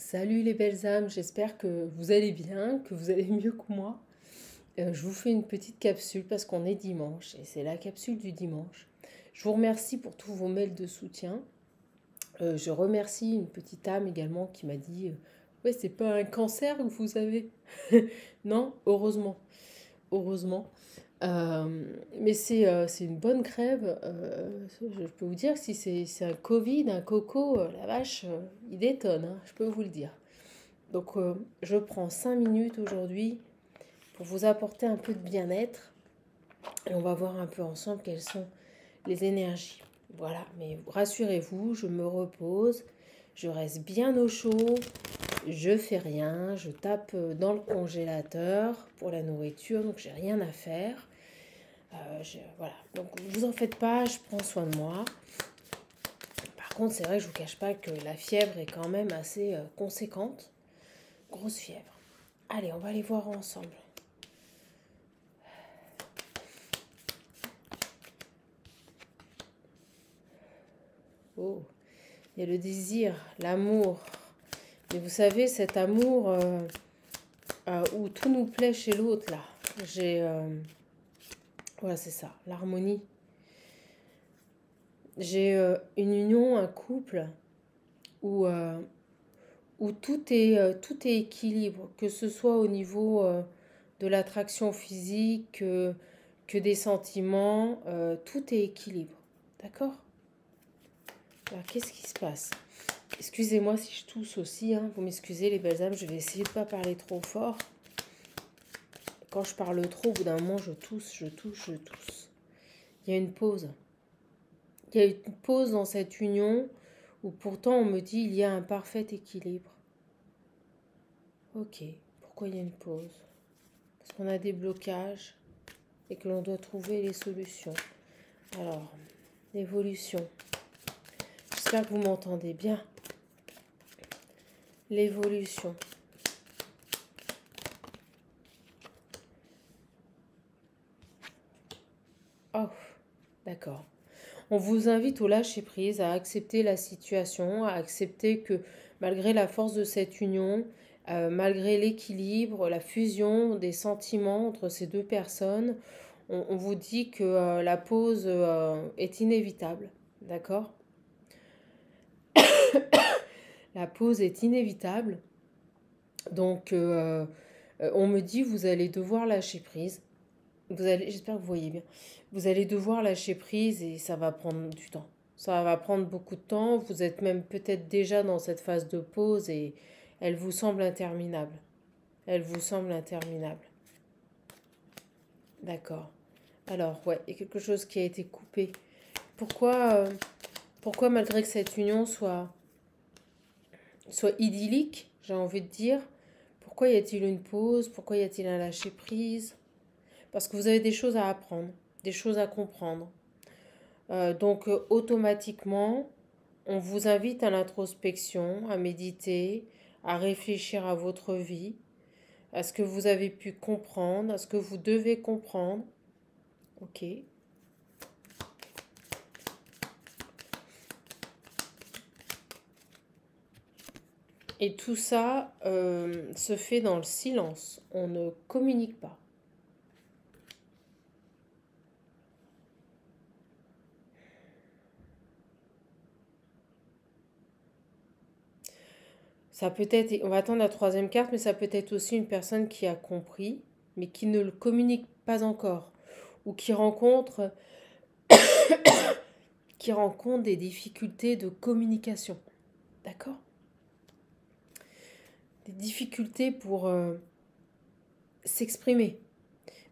Salut les belles âmes, j'espère que vous allez bien, que vous allez mieux que moi. Je vous fais une petite capsule parce qu'on est dimanche et c'est la capsule du dimanche. Je vous remercie pour tous vos mails de soutien. Je remercie une petite âme également qui m'a dit ouais, c'est pas un cancer que vous avez. Non, heureusement. Heureusement. Mais c'est une bonne crève. Je peux vous dire que si c'est un Covid, un coco, la vache, il détonne, hein, je peux vous le dire. Donc, je prends 5 minutes aujourd'hui pour vous apporter un peu de bien-être et on va voir un peu ensemble quelles sont les énergies. Voilà, mais rassurez-vous, je me repose, je reste bien au chaud, je fais rien, je tape dans le congélateur pour la nourriture, donc j'ai rien à faire. Voilà, donc vous en faites pas, je prends soin de moi. Par contre, c'est vrai que je vous cache pas que la fièvre est quand même assez conséquente. Grosse fièvre. Allez, on va aller voir ensemble. Oh, il y a le désir, l'amour. Mais vous savez, cet amour où tout nous plaît chez l'autre, là. Voilà, c'est ça, l'harmonie. J'ai une union, un couple où, où tout est équilibre, que ce soit au niveau de l'attraction physique, que des sentiments, tout est équilibre. D'accord? Alors, qu'est-ce qui se passe? Excusez-moi si je tousse aussi, hein. Vous m'excusez les belles âmes, je vais essayer de ne pas parler trop fort. Quand je parle trop, au bout d'un moment, je tousse, je tousse, je tousse. Il y a une pause. Il y a une pause dans cette union où pourtant on me dit il y a un parfait équilibre. Ok, pourquoi il y a une pause? Parce qu'on a des blocages et que l'on doit trouver les solutions. Alors, l'évolution. J'espère que vous m'entendez bien. L'évolution. Oh, d'accord. On vous invite au lâcher-prise, à accepter la situation, à accepter que malgré la force de cette union, malgré l'équilibre, la fusion des sentiments entre ces deux personnes, on vous dit que la pause est inévitable. D'accord? La pause est inévitable. Donc, on me dit, vous allez devoir lâcher prise. J'espère que vous voyez bien. Vous allez devoir lâcher prise et ça va prendre du temps. Ça va prendre beaucoup de temps. Vous êtes même peut-être déjà dans cette phase de pause et elle vous semble interminable. Elle vous semble interminable. D'accord. Alors, ouais, il y a quelque chose qui a été coupé. Pourquoi malgré que cette union soit idyllique, j'ai envie de dire, pourquoi y a-t-il une pause? Pourquoi y a-t-il un lâcher prise? Parce que vous avez des choses à apprendre, des choses à comprendre. Donc automatiquement, on vous invite à l'introspection, à méditer, à réfléchir à votre vie, à ce que vous avez pu comprendre, à ce que vous devez comprendre. Ok. Et tout ça se fait dans le silence. On ne communique pas. Ça peut être, on va attendre la troisième carte, mais ça peut être aussi une personne qui a compris, mais qui ne le communique pas encore, ou qui rencontre des difficultés de communication. D'accord? Des difficultés pour s'exprimer,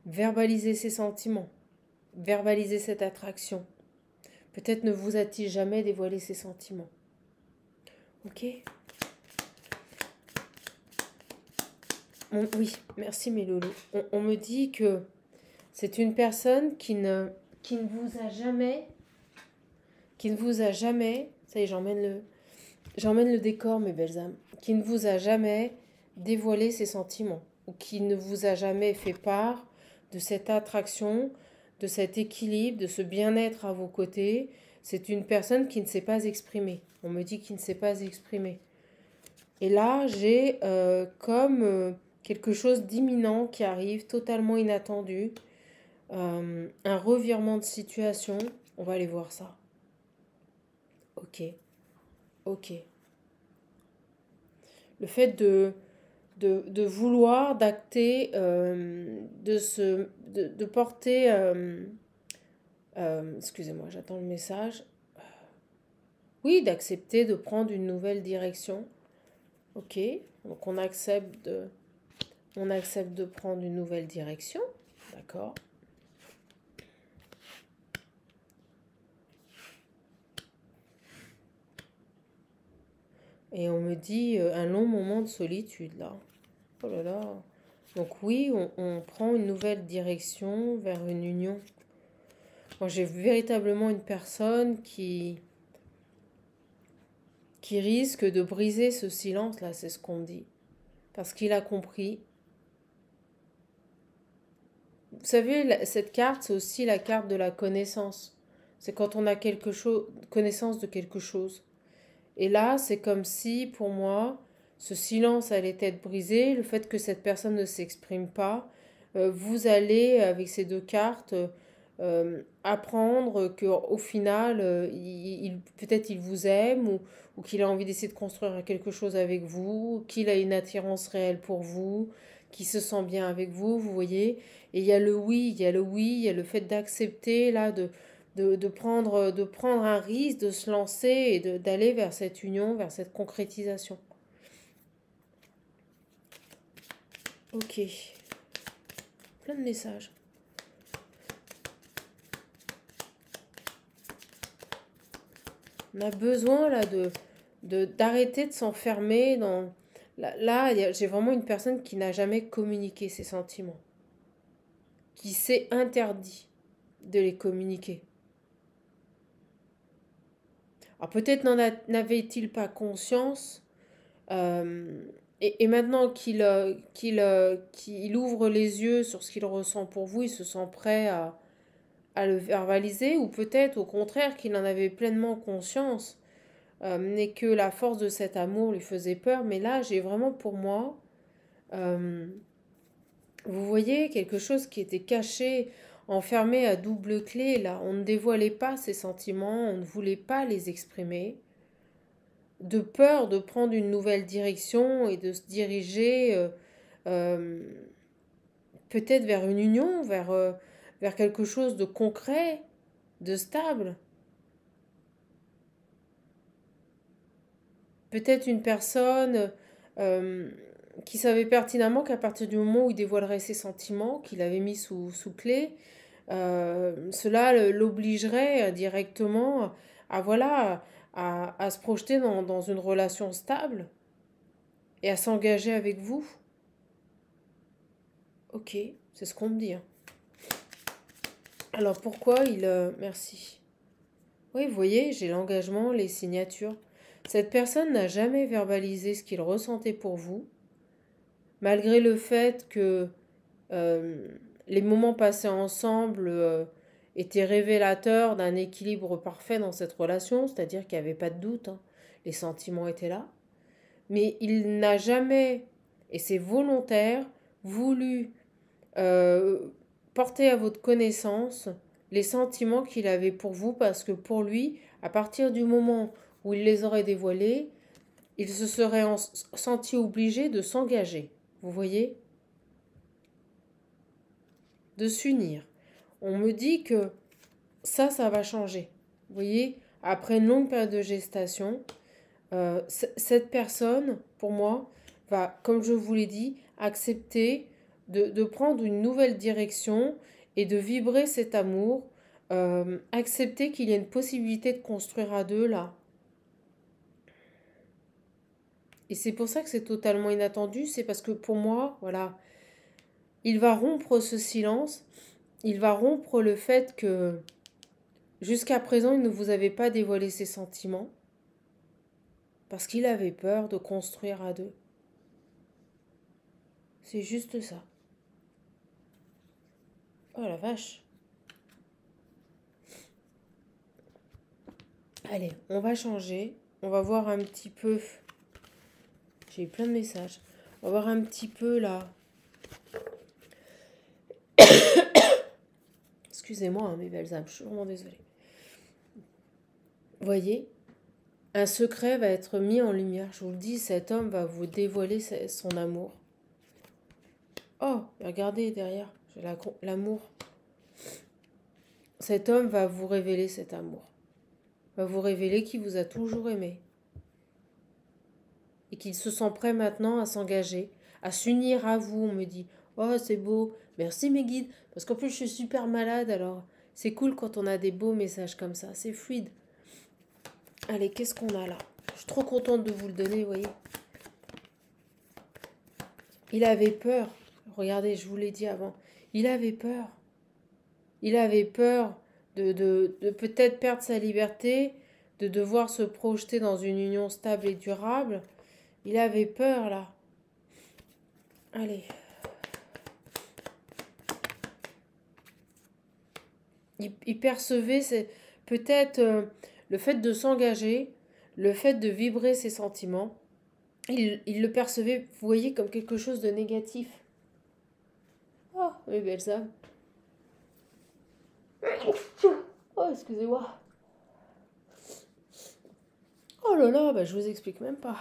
verbaliser ses sentiments, verbaliser cette attraction. Peut-être ne vous a-t-il jamais dévoilé ses sentiments. Ok? Oui, merci mes loulous. On me dit que c'est une personne qui ne vous a jamais, ça y est, j'emmène le décor mes belles âmes, qui ne vous a jamais dévoilé ses sentiments ou qui ne vous a jamais fait part de cette attraction, de cet équilibre, de ce bien-être à vos côtés. C'est une personne qui ne s'est pas exprimée. On me dit qu'il ne s'est pas exprimé. Et là, j'ai comme quelque chose d'imminent qui arrive, totalement inattendu. Un revirement de situation. On va aller voir ça. Ok, ok. Le fait de vouloir, d'acter, de porter... excusez-moi, j'attends le message. Oui, d'accepter de prendre une nouvelle direction. Ok, donc on accepte de prendre une nouvelle direction. D'accord. Et on me dit un long moment de solitude là. Oh là là. Donc oui, on prend une nouvelle direction vers une union. Moi, j'ai véritablement une personne qui risque de briser ce silence là, c'est ce qu'on me dit. Parce qu'il a compris. Vous savez, cette carte, c'est aussi la carte de la connaissance. C'est quand on a quelque chose, connaissance de quelque chose. Et là, c'est comme si, pour moi, ce silence allait être brisé, le fait que cette personne ne s'exprime pas. Vous allez, avec ces deux cartes, apprendre qu'au final, peut-être il vous aime ou qu'il a envie d'essayer de construire quelque chose avec vous, qu'il a une attirance réelle pour vous, qu'il se sent bien avec vous, vous voyez. Et il y a le oui, il y a le oui, il y a le fait d'accepter, là, de prendre un risque, de se lancer et d'aller vers cette union, vers cette concrétisation. Ok, plein de messages. On a besoin là d'arrêter de s'enfermer dans... Là, j'ai vraiment une personne qui n'a jamais communiqué ses sentiments, qui s'est interdit de les communiquer. Alors peut-être n'avait-il pas conscience, euh, et maintenant qu'il ouvre les yeux sur ce qu'il ressent pour vous, il se sent prêt à le verbaliser, ou peut-être au contraire qu'il en avait pleinement conscience, mais que la force de cet amour lui faisait peur. Mais là, j'ai vraiment pour moi, euh, vous voyez, quelque chose qui était caché, enfermé à double clé. Là, on ne dévoilait pas ses sentiments, on ne voulait pas les exprimer, de peur de prendre une nouvelle direction et de se diriger euh, peut-être vers une union, vers quelque chose de concret, de stable. Peut-être une personne euh, qui savait pertinemment qu'à partir du moment où il dévoilerait ses sentiments, qu'il avait mis sous clé, cela l'obligerait directement à, voilà, à se projeter dans une relation stable et à s'engager avec vous. Ok, c'est ce qu'on me dit. Hein. Alors pourquoi il... merci. Oui, vous voyez, j'ai l'engagement, les signatures. Cette personne n'a jamais verbalisé ce qu'il ressentait pour vous, malgré le fait que euh, les moments passés ensemble étaient révélateurs d'un équilibre parfait dans cette relation, c'est-à-dire qu'il n'y avait pas de doute, hein, les sentiments étaient là. Mais il n'a jamais, et c'est volontaire, voulu euh, porter à votre connaissance les sentiments qu'il avait pour vous, parce que pour lui, à partir du moment où il les aurait dévoilés, il se serait senti obligé de s'engager. Vous voyez? De s'unir. On me dit que ça va changer. Vous voyez? Après une longue période de gestation, cette personne, pour moi, va, comme je vous l'ai dit, accepter de prendre une nouvelle direction et de vibrer cet amour, accepter qu'il y a une possibilité de construire à deux là. Et c'est pour ça que c'est totalement inattendu, c'est parce que pour moi, voilà, il va rompre ce silence, il va rompre le fait que jusqu'à présent, il ne vous avait pas dévoilé ses sentiments, parce qu'il avait peur de construire à deux. C'est juste ça. Oh la vache. Allez, on va changer. On va voir un petit peu J'ai eu plein de messages. On va voir un petit peu là. Excusez-moi, hein, mes belles âmes, je suis vraiment désolée. Voyez, un secret va être mis en lumière. Je vous le dis, cet homme va vous dévoiler son amour. Oh, regardez derrière, j'ai l'amour. Cet homme va vous révéler cet amour. Va vous révéler qu'il vous a toujours aimé. Et qu'il se sent prêt maintenant à s'engager, à s'unir à vous. On me dit, oh c'est beau, merci mes guides. Parce qu'en plus je suis super malade, alors c'est cool quand on a des beaux messages comme ça, c'est fluide. Allez, qu'est-ce qu'on a là? Je suis trop contente de vous le donner, vous voyez. Il avait peur. Regardez, je vous l'ai dit avant. Il avait peur. Il avait peur de peut-être perdre sa liberté, de devoir se projeter dans une union stable et durable. Il avait peur, là. Allez. Il percevait peut-être le fait de s'engager, le fait de vibrer ses sentiments. Il le percevait, vous voyez, comme quelque chose de négatif. Oh, mes belles âmes. Oh, excusez-moi. Oh là là, bah, je vous explique même pas.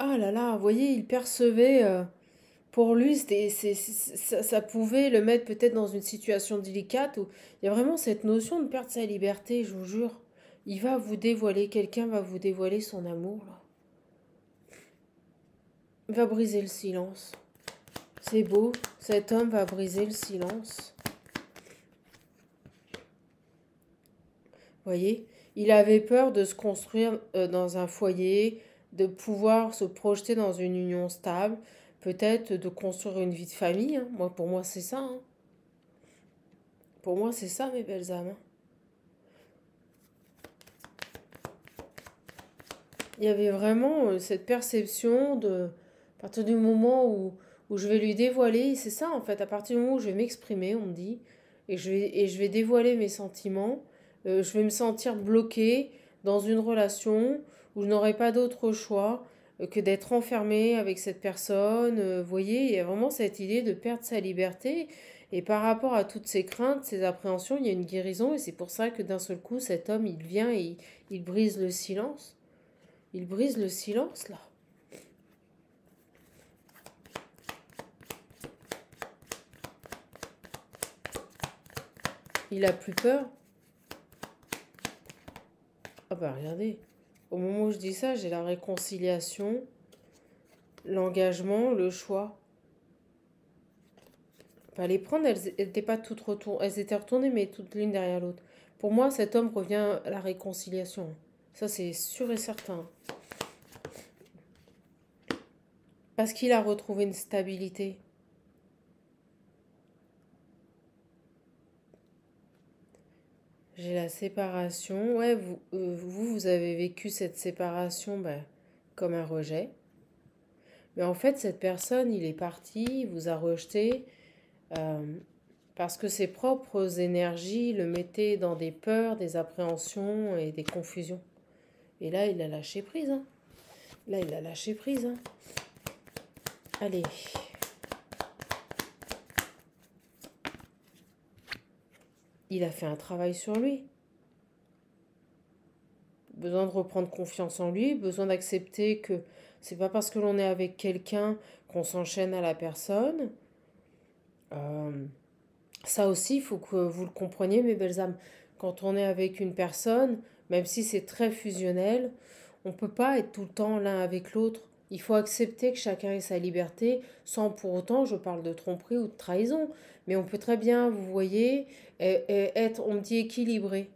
Ah là là, vous voyez, il percevait, pour lui, ça pouvait le mettre peut-être dans une situation délicate où il y a vraiment cette notion de perdre sa liberté, je vous jure. Il va vous dévoiler, quelqu'un va vous dévoiler son amour, là. Il va briser le silence. C'est beau, cet homme va briser le silence. Voyez, il avait peur de se construire dans un foyer, de pouvoir se projeter dans une union stable, peut-être de construire une vie de famille. Hein. Pour moi, c'est ça. Hein. Pour moi, c'est ça, mes belles âmes. Hein. Il y avait vraiment cette perception de, à partir du moment où je vais lui dévoiler, c'est ça en fait, à partir du moment où je vais m'exprimer, on me dit, et je vais dévoiler mes sentiments, je vais me sentir bloquée dans une relation où je n'aurai pas d'autre choix que d'être enfermée avec cette personne. Vous voyez, il y a vraiment cette idée de perdre sa liberté. Et par rapport à toutes ces craintes, ces appréhensions, il y a une guérison. Et c'est pour ça que d'un seul coup, cet homme, il vient et il brise le silence. Il brise le silence, là. Il a plus peur. Ah bah regardez, au moment où je dis ça, j'ai la réconciliation, l'engagement, le choix. Enfin, les prendre, elles n'étaient pas toutes retournées, elles étaient retournées, mais toutes l'une derrière l'autre. Pour moi, cet homme revient à la réconciliation. Ça, c'est sûr et certain. Parce qu'il a retrouvé une stabilité. J'ai la séparation. Ouais, vous avez vécu cette séparation comme un rejet. Mais en fait, cette personne, il est parti, il vous a rejeté parce que ses propres énergies le mettaient dans des peurs, des appréhensions et des confusions. Et là, il a lâché prise. Hein. Là, il a lâché prise. Hein. Allez. Il a fait un travail sur lui. Besoin de reprendre confiance en lui, besoin d'accepter que c'est pas parce que l'on est avec quelqu'un qu'on s'enchaîne à la personne. Ça aussi, il faut que vous le compreniez, mes belles âmes. Quand on est avec une personne, même si c'est très fusionnel, on ne peut pas être tout le temps l'un avec l'autre. Il faut accepter que chacun ait sa liberté, sans pour autant, je parle de tromperie ou de trahison, mais on peut très bien, vous voyez, être, on me dit équilibré.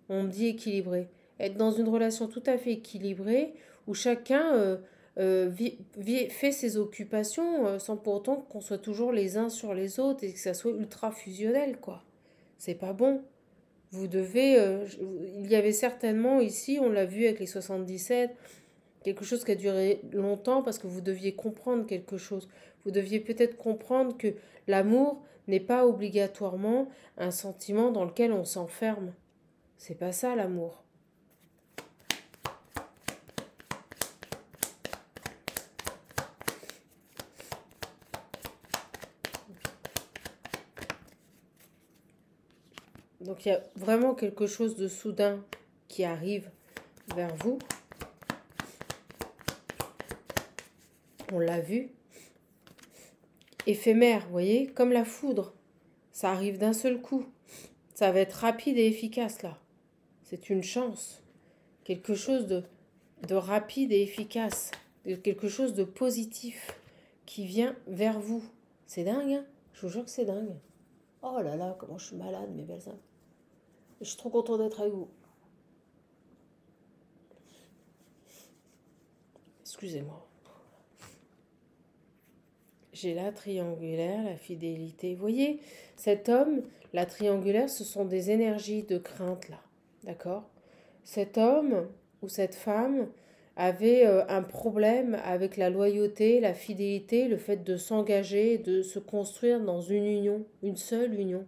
On me dit équilibré. Être dans une relation tout à fait équilibrée, où chacun fait ses occupations sans pour autant qu'on soit toujours les uns sur les autres et que ça soit ultra fusionnel, quoi. C'est pas bon. Vous devez... il y avait certainement ici, on l'a vu avec les 77, quelque chose qui a duré longtemps parce que vous deviez comprendre quelque chose. Vous deviez peut-être comprendre que l'amour n'est pas obligatoirement un sentiment dans lequel on s'enferme. C'est pas ça l'amour. Donc il y a vraiment quelque chose de soudain qui arrive vers vous. On l'a vu. Éphémère, vous voyez, comme la foudre. Ça arrive d'un seul coup. Ça va être rapide et efficace là. C'est une chance. Quelque chose de rapide et efficace. Quelque chose de positif qui vient vers vous. C'est dingue, hein? Je vous jure que c'est dingue. Oh là là, comment je suis malade, mes belles âmes. Je suis trop contente d'être avec vous. Excusez-moi. J'ai la triangulaire, la fidélité. Vous voyez, cet homme, la triangulaire, ce sont des énergies de crainte, là. D'accord? Cet homme ou cette femme avait un problème avec la loyauté, la fidélité, le fait de s'engager, de se construire dans une union, une seule union.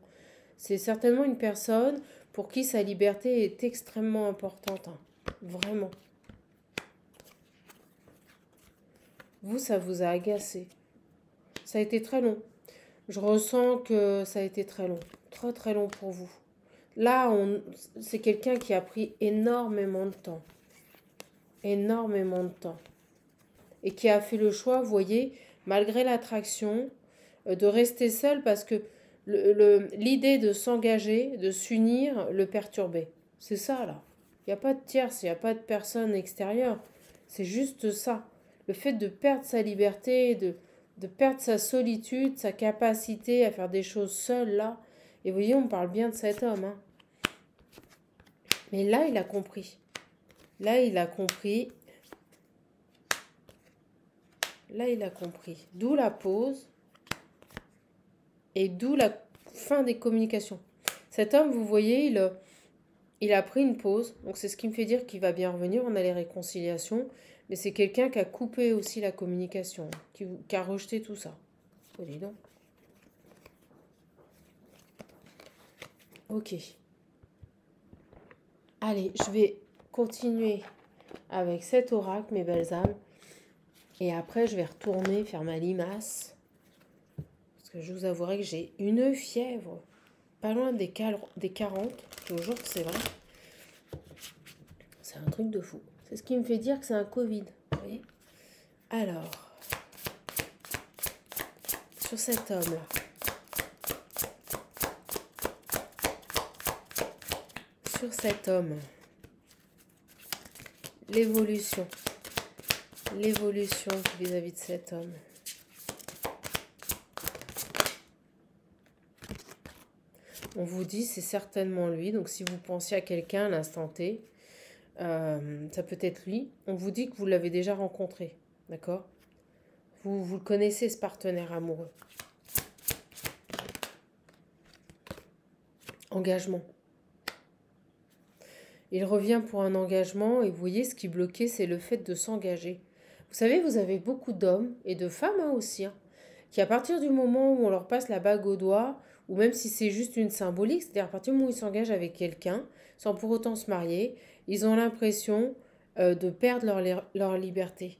C'est certainement une personne pour qui sa liberté est extrêmement importante. Hein. Vraiment. Vous, ça vous a agacé. Ça a été très long. Je ressens que ça a été très long. Très très long pour vous. Là, c'est quelqu'un qui a pris énormément de temps. Énormément de temps. Et qui a fait le choix, vous voyez, malgré l'attraction, de rester seul parce que l'idée de s'engager, de s'unir, le perturbait. C'est ça, là. Il n'y a pas de tierce, il n'y a pas de personne extérieure. C'est juste ça. Le fait de perdre sa liberté, de perdre sa solitude, sa capacité à faire des choses seul, là. Et vous voyez, on parle bien de cet homme. Hein. Mais là, il a compris. Là, il a compris. Là, il a compris. D'où la pause. Et d'où la fin des communications. Cet homme, vous voyez, il a pris une pause. Donc, c'est ce qui me fait dire qu'il va bien revenir. On a les réconciliations. Mais c'est quelqu'un qui a coupé aussi la communication. Qui a rejeté tout ça. Oh, dis donc. Ok. Allez, je vais continuer avec cet oracle, mes belles âmes. Et après, je vais retourner faire ma limace. Parce que je vous avouerai que j'ai une fièvre. Pas loin des 40. Je vous jure que c'est vrai. C'est un truc de fou. C'est ce qui me fait dire que c'est un Covid. Vous voyez ? Alors, sur cet homme-là. Sur cet homme. L'évolution. L'évolution vis-à-vis de cet homme. On vous dit c'est certainement lui. Donc si vous pensiez à quelqu'un à l'instant T, ça peut être lui. On vous dit que vous l'avez déjà rencontré. D'accord ? Vous le connaissez, ce partenaire amoureux. Engagement. Il revient pour un engagement et vous voyez, ce qui bloquait, c'est le fait de s'engager. Vous savez, vous avez beaucoup d'hommes et de femmes aussi, hein, qui à partir du moment où on leur passe la bague au doigt, ou même si c'est juste une symbolique, c'est-à-dire à partir du moment où ils s'engagent avec quelqu'un, sans pour autant se marier, ils ont l'impression de perdre leur liberté.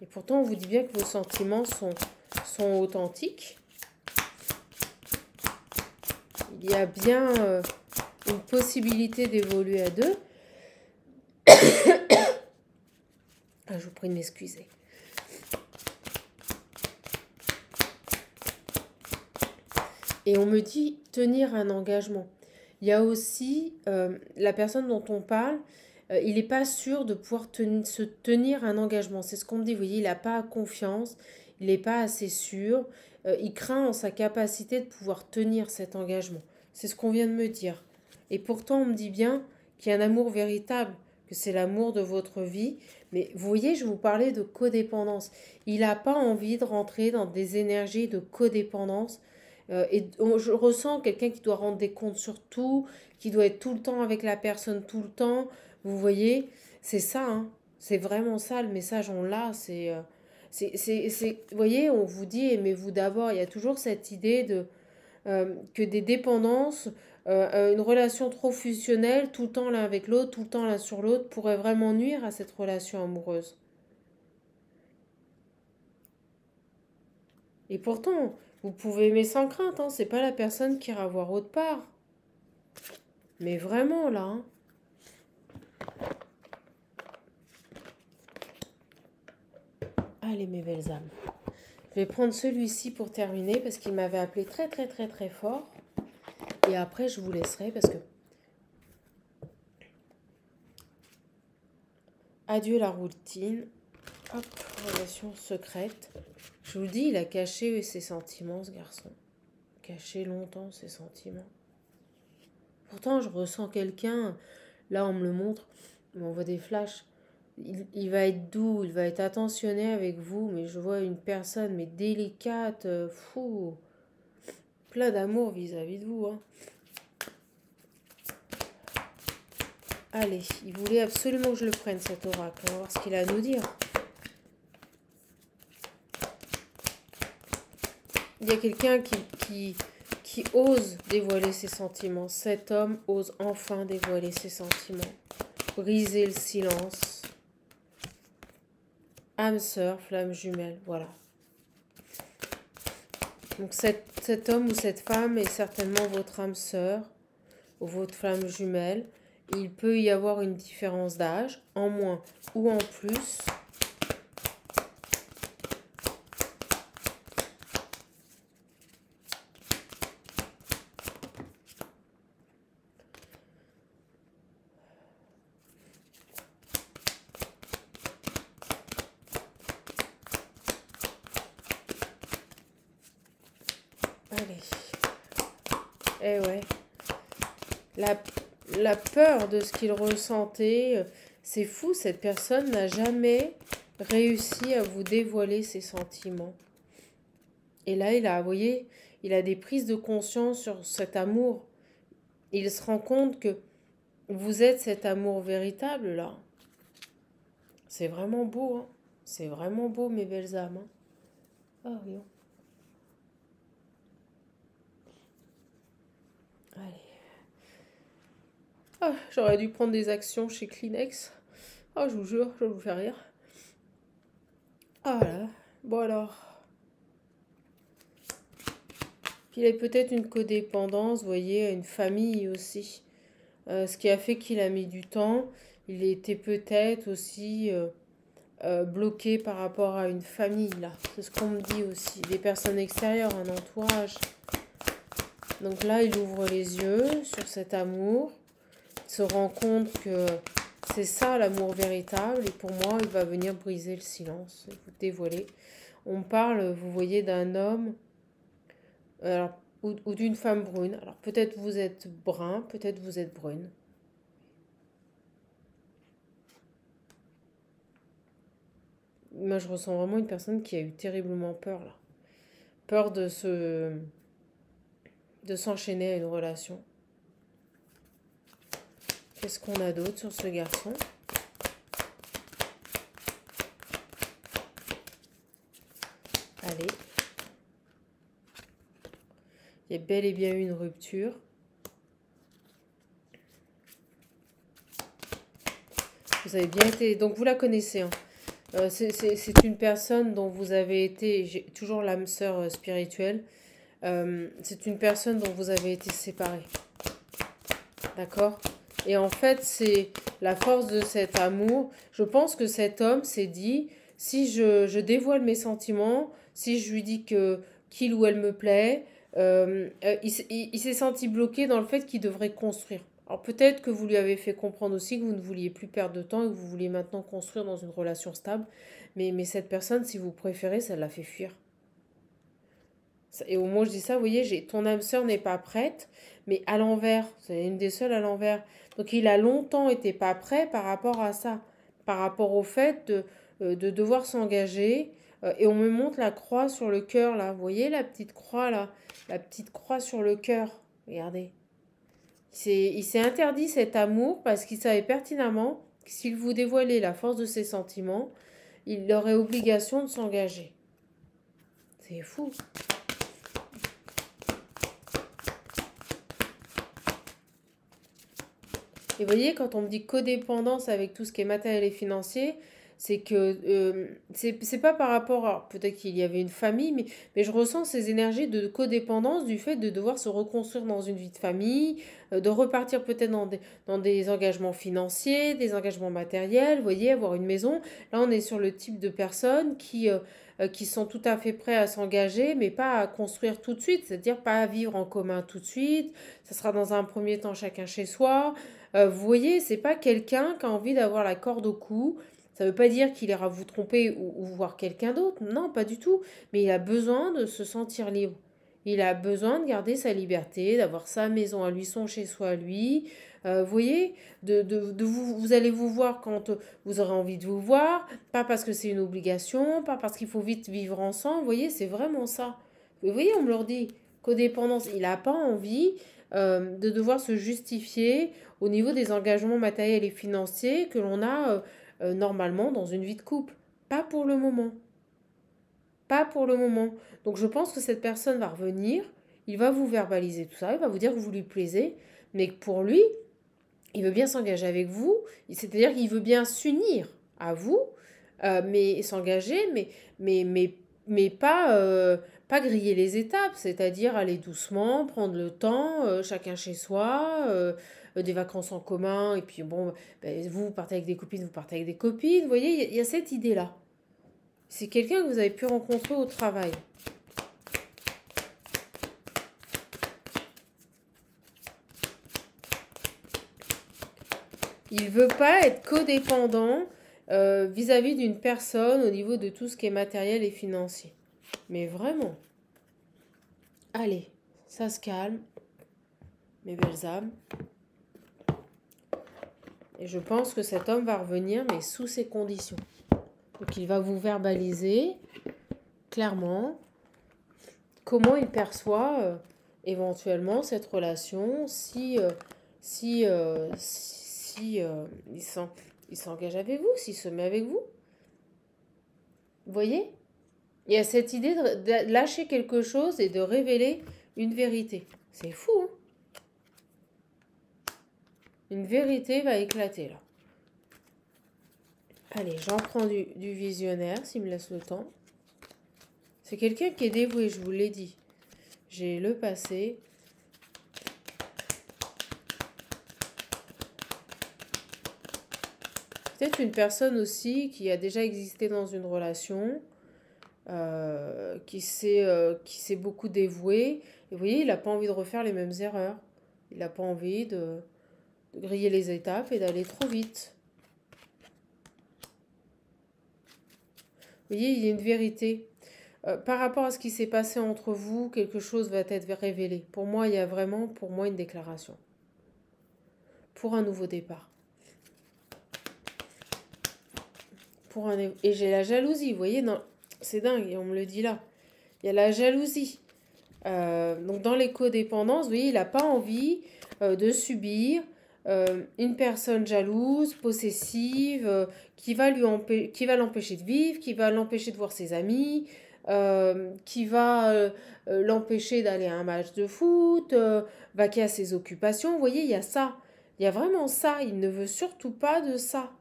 Et pourtant, on vous dit bien que vos sentiments sont authentiques. Il y a bien une possibilité d'évoluer à deux. Ah, je vous prie de m'excuser. Et on me dit tenir un engagement. Il y a aussi la personne dont on parle, il n'est pas sûr de pouvoir se tenir un engagement. C'est ce qu'on me dit, vous voyez, il n'a pas confiance, il n'est pas assez sûr, il craint en sa capacité de pouvoir tenir cet engagement. C'est ce qu'on vient de me dire. Et pourtant, on me dit bien qu'il y a un amour véritable, que c'est l'amour de votre vie. Mais vous voyez, je vous parlais de codépendance. Il n'a pas envie de rentrer dans des énergies de codépendance. Je ressens quelqu'un qui doit rendre des comptes sur tout, qui doit être tout le temps avec la personne, tout le temps. Vous voyez, c'est ça, hein. C'est vraiment ça, le message, on l'a. Vous voyez, on vous dit, aimez-vous d'abord. Il y a toujours cette idée que des dépendances, une relation trop fusionnelle, tout le temps l'un avec l'autre, tout le temps l'un sur l'autre, pourrait vraiment nuire à cette relation amoureuse. Et pourtant, Vous pouvez aimer sans crainte, hein. C'est pas la personne qui ira voir autre part. Mais vraiment, là, hein. Allez, mes belles âmes. Je vais prendre celui-ci pour terminer parce qu'il m'avait appelé très, très, très, très fort. Et après, je vous laisserai parce que... Adieu la routine. Hop, relation secrète. Je vous dis, il a caché ses sentiments, ce garçon. Caché longtemps ses sentiments. Pourtant, je ressens quelqu'un. Là, on me le montre. On m'envoie des flashs. Il va être doux, il va être attentionné avec vous. Mais je vois une personne, mais délicate, fou. Plein d'amour vis-à-vis de vous, hein. Allez, il voulait absolument que je le prenne, cet oracle. On va voir ce qu'il a à nous dire. Il y a quelqu'un qui ose dévoiler ses sentiments. Cet homme ose enfin dévoiler ses sentiments. Briser le silence. Âme sœur, flamme jumelle, voilà. Donc cet homme ou cette femme est certainement votre âme sœur ou votre flamme jumelle. Il peut y avoir une différence d'âge, en moins ou en plus. Allez. Eh ouais. La peur de ce qu'il ressentait, c'est fou, cette personne n'a jamais réussi à vous dévoiler ses sentiments. Et là, vous voyez, il a des prises de conscience sur cet amour. Il se rend compte que vous êtes cet amour véritable, là. C'est vraiment beau, hein. C'est vraiment beau, mes belles âmes, hein. Ah, oui. Allez. Ah, j'aurais dû prendre des actions chez Kleenex. Ah, je vous jure, je vais vous faire rire. Ah là. Bon alors. Puis il a peut-être une codépendance, vous voyez, à une famille aussi. Ce qui a fait qu'il a mis du temps. Il était peut-être aussi bloqué par rapport à une famille, là. C'est ce qu'on me dit aussi. Des personnes extérieures, un entourage. Donc là, il ouvre les yeux sur cet amour. Il se rend compte que c'est ça l'amour véritable. Et pour moi, il va venir briser le silence, vous dévoiler. On parle, vous voyez, d'un homme alors, ou d'une femme brune. Alors peut-être vous êtes brun, peut-être vous êtes brune. Moi, je ressens vraiment une personne qui a eu terriblement peur, là. Peur de s'enchaîner à une relation. Qu'est-ce qu'on a d'autre sur ce garçon? Allez. Il y a bel et bien eu une rupture. Vous avez bien été... Donc vous la connaissez, hein. C'est une personne dont vous avez été... J'ai toujours l'âme sœur spirituelle. C'est une personne dont vous avez été séparés. D'accord? Et en fait, c'est la force de cet amour. Je pense que cet homme s'est dit, si je dévoile mes sentiments, si je lui dis que qu'il ou elle me plaît, il s'est senti bloqué dans le fait qu'il devrait construire. Alors peut-être que vous lui avez fait comprendre aussi que vous ne vouliez plus perdre de temps et que vous vouliez maintenant construire dans une relation stable. Mais cette personne, si vous préférez, ça l'a fait fuir. Et au moment où je dis ça, vous voyez, ton âme sœur n'est pas prête, mais à l'envers, c'est une des seules à l'envers. Donc il a longtemps été pas prêt par rapport à ça, par rapport au fait de devoir s'engager. Et on me montre la croix sur le cœur, là. Vous voyez la petite croix, là? La petite croix sur le cœur. Regardez. Il s'est interdit cet amour parce qu'il savait pertinemment que s'il vous dévoilait la force de ses sentiments, il aurait obligation de s'engager. C'est fou. Et vous voyez, quand on me dit codépendance avec tout ce qui est matériel et financier, c'est que c'est pas par rapport à peut-être qu'il y avait une famille, mais je ressens ces énergies de codépendance du fait de devoir se reconstruire dans une vie de famille, de repartir peut-être dans des engagements financiers, des engagements matériels, vous voyez, avoir une maison. Là, on est sur le type de personnes qui sont tout à fait prêts à s'engager, mais pas à construire tout de suite, c'est-à-dire pas à vivre en commun tout de suite. Ça sera dans un premier temps chacun chez soi. Vous voyez, c'est pas quelqu'un qui a envie d'avoir la corde au cou. Ça veut pas dire qu'il ira vous tromper ou voir quelqu'un d'autre. Non, pas du tout. Mais il a besoin de se sentir libre. Il a besoin de garder sa liberté, d'avoir sa maison à lui, son chez-soi à lui. Vous voyez, vous allez vous voir quand vous aurez envie de vous voir, pas parce que c'est une obligation, pas parce qu'il faut vite vivre ensemble. Vous voyez, c'est vraiment ça. Vous voyez, on me le dit, codépendance, il n'a pas envie de devoir se justifier au niveau des engagements matériels et financiers que l'on a normalement dans une vie de couple. Pas pour le moment. Pas pour le moment. Donc je pense que cette personne va revenir, il va vous verbaliser tout ça, il va vous dire que vous lui plaisez, mais que pour lui, il veut bien s'engager avec vous, c'est-à-dire qu'il veut bien s'unir à vous, mais s'engager, mais pas griller les étapes, c'est-à-dire aller doucement, prendre le temps, chacun chez soi, des vacances en commun, et puis bon, ben, vous partez avec des copines, vous partez avec des copines, vous voyez, il y a cette idée-là. C'est quelqu'un que vous avez pu rencontrer au travail. Il veut pas être codépendant vis-à-vis d'une personne au niveau de tout ce qui est matériel et financier. Mais vraiment. Allez, ça se calme, mes belles âmes. Et je pense que cet homme va revenir, mais sous ces conditions. Donc il va vous verbaliser clairement comment il perçoit éventuellement cette relation si il s'engage avec vous, s'il se met avec vous. Vous voyez? Il y a cette idée de lâcher quelque chose et de révéler une vérité. C'est fou, hein? Une vérité va éclater là. Allez, j'en prends du visionnaire s'il me laisse le temps. C'est quelqu'un qui est dévoué, je vous l'ai dit. J'ai le passé. Peut-être une personne aussi qui a déjà existé dans une relation, qui s'est beaucoup dévoué. Et vous voyez, il n'a pas envie de refaire les mêmes erreurs. Il n'a pas envie de griller les étapes et d'aller trop vite. Vous voyez, il y a une vérité. Par rapport à ce qui s'est passé entre vous, quelque chose va être révélé. Pour moi, il y a vraiment, pour moi, une déclaration. Pour un nouveau départ. Et j'ai la jalousie, vous voyez, c'est dingue, et on me le dit là. Il y a la jalousie. Donc dans les codépendances, vous voyez, il n'a pas envie de subir une personne jalouse, possessive, qui va l'empêcher de vivre, qui va l'empêcher de voir ses amis, qui va l'empêcher d'aller à un match de foot, vaquer à ses occupations. Vous voyez, il y a ça. Il y a vraiment ça. Il ne veut surtout pas de ça.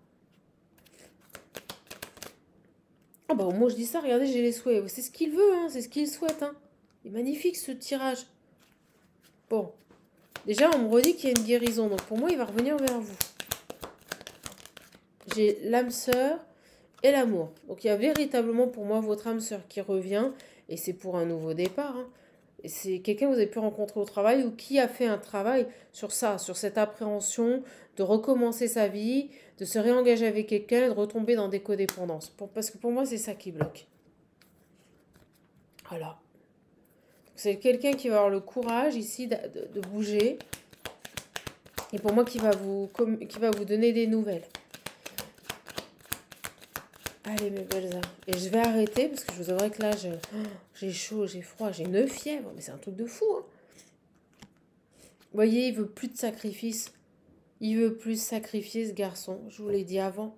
Oh bah, moi je dis ça, regardez, j'ai les souhaits. C'est ce qu'il veut, hein, c'est ce qu'il souhaite. Hein. Il est magnifique ce tirage. Bon. Déjà, on me redit qu'il y a une guérison. Donc pour moi, il va revenir vers vous. J'ai l'âme sœur et l'amour. Donc il y a véritablement pour moi votre âme sœur qui revient. Et c'est pour un nouveau départ. Hein. Et c'est quelqu'un que vous avez pu rencontrer au travail ou qui a fait un travail sur ça, sur cette appréhension de recommencer sa vie, de se réengager avec quelqu'un et de retomber dans des codépendances. Parce que pour moi, c'est ça qui bloque. Voilà. C'est quelqu'un qui va avoir le courage ici de bouger. Et pour moi, qui va vous donner des nouvelles. Allez, mes belles âmes. Et je vais arrêter parce que je vous avouerai que là, j'ai chaud, j'ai froid, j'ai une fièvre. Mais c'est un truc de fou. Hein. Vous voyez, il veut plus de sacrifice. Il veut plus sacrifier ce garçon. Je vous l'ai dit avant.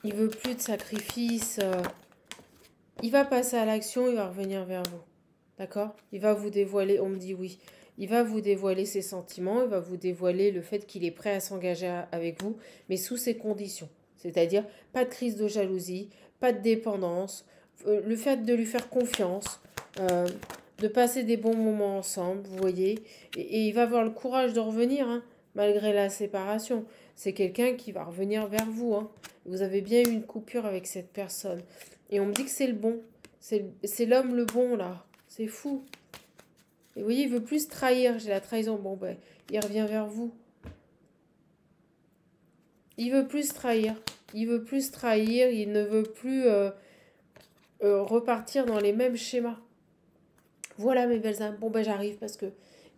Il veut plus de sacrifice. Il va passer à l'action, il va revenir vers vous. D'accord? Il va vous dévoiler. On me dit oui. Il va vous dévoiler ses sentiments, il va vous dévoiler le fait qu'il est prêt à s'engager avec vous, mais sous ses conditions. C'est-à-dire pas de crise de jalousie, pas de dépendance, le fait de lui faire confiance, de passer des bons moments ensemble, vous voyez. Et il va avoir le courage de revenir, hein, malgré la séparation. C'est quelqu'un qui va revenir vers vous. Hein. Vous avez bien eu une coupure avec cette personne. Et on me dit que c'est le bon. C'est l'homme le bon, là. C'est fou. Et vous voyez, il veut plus trahir. J'ai la trahison. Bon, ben, il revient vers vous. Il veut plus trahir. Il veut plus trahir. Il ne veut plus repartir dans les mêmes schémas. Voilà mes belles âmes. Bon, ben j'arrive parce que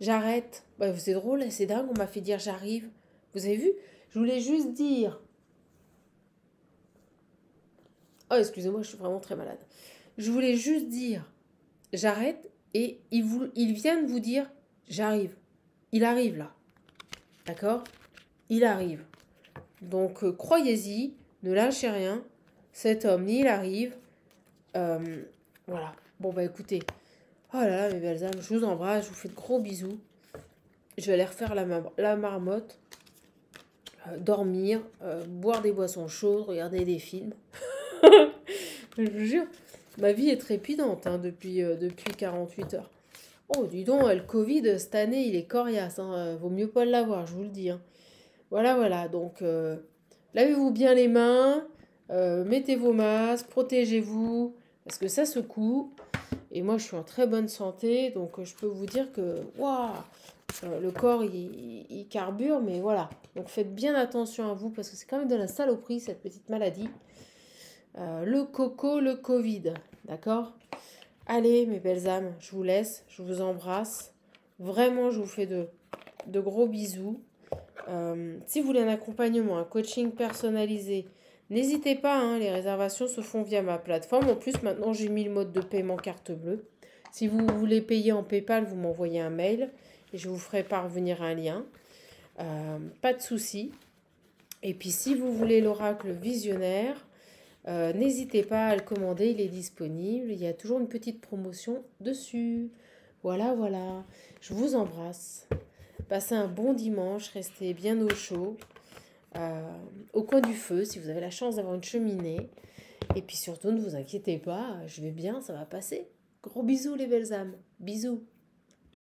j'arrête. Ben, c'est drôle, c'est dingue. On m'a fait dire j'arrive. Vous avez vu? Je voulais juste dire. Oh, excusez-moi, je suis vraiment très malade. Je voulais juste dire j'arrête et il vient de vous dire j'arrive. Il arrive là. D'accord? Il arrive. Donc, croyez-y, ne lâchez rien. Cet homme, il arrive. Voilà. Bon, bah écoutez. Oh là là, mes belles âmes, je vous embrasse, je vous fais de gros bisous. Je vais aller refaire la marmotte, dormir, boire des boissons chaudes, regarder des films. Je vous jure, ma vie est trépidante hein, depuis 48 heures. Oh, dis donc, le Covid, cette année, il est coriace. Hein, vaut mieux pas l'avoir, je vous le dis. Hein. Voilà, voilà. Donc, lavez-vous bien les mains, mettez vos masques, protégez-vous, parce que ça secoue. Et moi, je suis en très bonne santé, donc je peux vous dire que, waouh, le corps, il carbure, mais voilà. Donc, faites bien attention à vous, parce que c'est quand même de la saloperie, cette petite maladie. Le coco, le Covid, d'accord? Allez, mes belles âmes, je vous laisse, je vous embrasse. Vraiment, je vous fais de gros bisous. Si vous voulez un accompagnement, un coaching personnalisé, n'hésitez pas, hein, les réservations se font via ma plateforme. En plus, maintenant, j'ai mis le mode de paiement carte bleue. Si vous voulez payer en PayPal, vous m'envoyez un mail et je vous ferai parvenir un lien. Pas de souci. Et puis, si vous voulez l'oracle visionnaire, n'hésitez pas à le commander, il est disponible. Il y a toujours une petite promotion dessus. Voilà, voilà. Je vous embrasse. Passez un bon dimanche, restez bien au chaud, au coin du feu, si vous avez la chance d'avoir une cheminée. Et puis surtout, ne vous inquiétez pas, je vais bien, ça va passer. Gros bisous les belles âmes. Bisous.